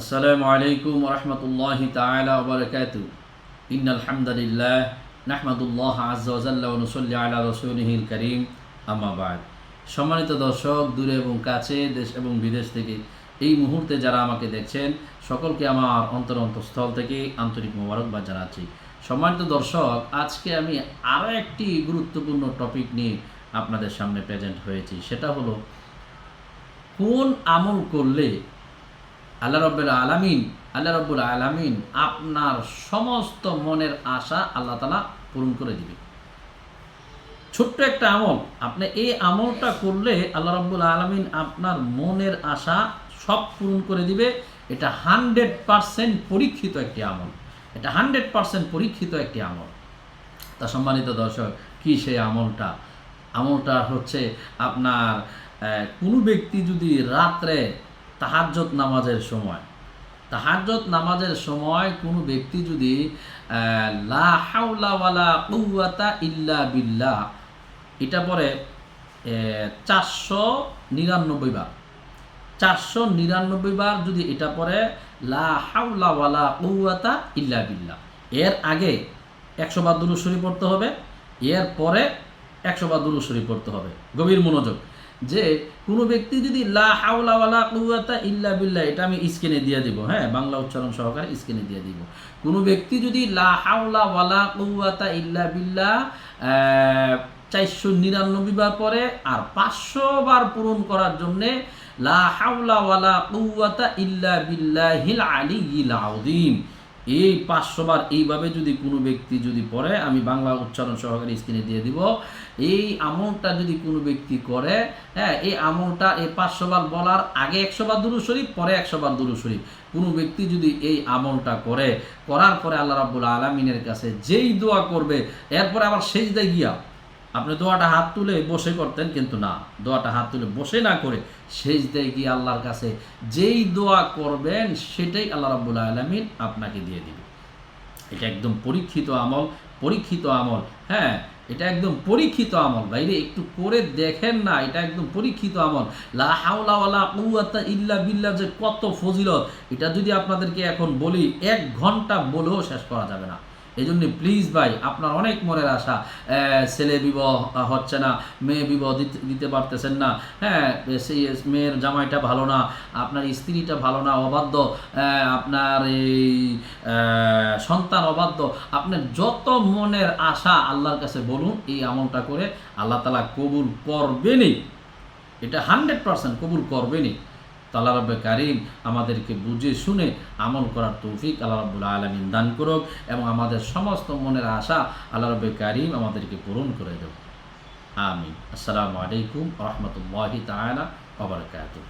আসসালামু আলাইকুম ওয়া রাহমাতুল্লাহি তাআলা ওয়া বারাকাতুহু। ইন্নাল হামদালিল্লাহ নাহমাদুল্লাহ আযজা ওয়া জাল্লা ওয়া নুসাল্লি আলা রাসূলিহিল কারীম, আম্মা বা'দ। সম্মানিত দর্শক, দূরে এবং কাছে, দেশ এবং বিদেশ থেকে এই মুহূর্তে যারা আমাকে দেখছেন, সকলকে আমার অন্তরস্থল থেকে আন্তরিক মোবারকবাদ জানাচ্ছি। সম্মানিত দর্শক, আজকে আমি আরও একটি গুরুত্বপূর্ণ টপিক নিয়ে আপনাদের সামনে প্রেজেন্ট হয়েছি। সেটা হলো, কোন আমল করলে আল্লাহ রব্বুল আলামিন আপনার সমস্ত মনের আশা আল্লাহ তাআলা পূরণ করে দিবে। ছোট্ট একটা আমল, আপনি এই আমলটা করলে আল্লাহ রব্বুল আলামিন আপনার মনের আশা সব পূরণ করে দিবে। এটা 100% পরীক্ষিত একটি আমল। এটা 100% পরীক্ষিত একটি আমল। তা সম্মানিত দর্শক, কি সেই আমলটা? আমলটা হচ্ছে আপনার কোনো ব্যক্তি যদি রাত্রে তাহাজ্জুদ নামাজের সময় কোনো ব্যক্তি যদি লা হাওলা ওয়ালা কুওয়াতা ইল্লা বিল্লাহ এটা পরে 499 বার যদি এটা পরে লা হাওলা ওয়ালা কুওয়াতা ইল্লা বিল্লাহ, এর আগে 100 বার দুরূদ শরীফ পড়তে হবে, এর পরে 100 বার দুরূদ শরীফ পড়তে হবে। গভীর মনোযোগ, যে কোনো ব্যক্তি যদি লা হাওলা ওয়ালা কুওয়াতা ইল্লা বিল্লাহ, এটা আমি স্ক্রিনে দিয়ে দিব, হ্যাঁ, বাংলা উচ্চারণ সহকারে স্ক্রিনে দিয়ে দিব। কোনো ব্যক্তি যদি লা হাওলা ওয়ালা কুওয়াতা ইল্লা বিল্লাহ 499 বার পরে, আর 500 বার পূরণ করার জন্যে লা হাওলা ওয়ালা কুওয়াতা ইল্লা বিল্লাহিল আলিয়্যিল আযীম, এই 500 বার এইভাবে যদি কোনো ব্যক্তি যদি পড়ে, আমি বাংলা উচ্চারণ সহকারে স্ক্রিনে দিয়ে দিব, এই আমলটা যদি কোনো ব্যক্তি করে, হ্যাঁ, এই আমলটা এই 500 বার বলার আগে 100 বার দুরূদ শরীফ, পরে 100 বার দুরূদ শরীফ, কোনো ব্যক্তি যদি এই আমলটা করার পরে আল্লাহ রাব্বুল আলামিনের কাছে যেই দোয়া করবে, এরপরে আবার সেজদায় গিয়া আপনি দোয়াটা হাত তুলে বসে করতেন, কিন্তু না, দোয়াটা হাত তুলে বসে না করে সেজদায় গিয়ে আল্লাহর কাছে যেই দোয়া করবেন সেটাই আল্লাহ রাব্বুল আলামিন আপনাকে দিয়ে দিবে। এটা একদম পরীক্ষিত আমল, হ্যাঁ, এটা একদম পরীক্ষিত আমল। বাইরে একটু করে দেখেন না, এটা একদম পরীক্ষিত আমল। লা হাওলা ওয়ালা কুওয়াতা ইল্লা বিল্লাহ যে কত ফজিলত, এটা যদি আপনাদেরকে এখন বলি 1 ঘন্টা বলেও শেষ করা যাবে না। এই জন্য প্লিজ ভাই, আপনার অনেক মনের আশা, ছেলে বিবাহ হচ্ছে না, মেয়ে বিবাহ দিতে পারতেছেন না, হ্যাঁ, সেই মেয়ের জামাইটা ভালো না, আপনার স্ত্রীটা ভালো না, অবাধ্য, আপনার এই সন্তান অবাধ্য, আপনার যত মনের আশা আল্লাহর কাছে বলুন, এই আমলটা করে আল্লাহ তাআলা কবুল করবেনই। এটা 100% কবুল করবেনই। আল্লাহ রাব্বুল কারীম আমাদেরকে বুঝে শুনে আমল করার তৌফিক আল্লাহ রাব্বুল আলামিন দান করুক, এবং আমাদের সমস্ত মনের আশা আল্লাহ রাব্বুল কারীম আমাদেরকে পূরণ করে দেব। আমিন। আসসালামু আলাইকুম ওয়া রাহমাতুল্লাহি তাআলা ওয়া বারাকাতুহু।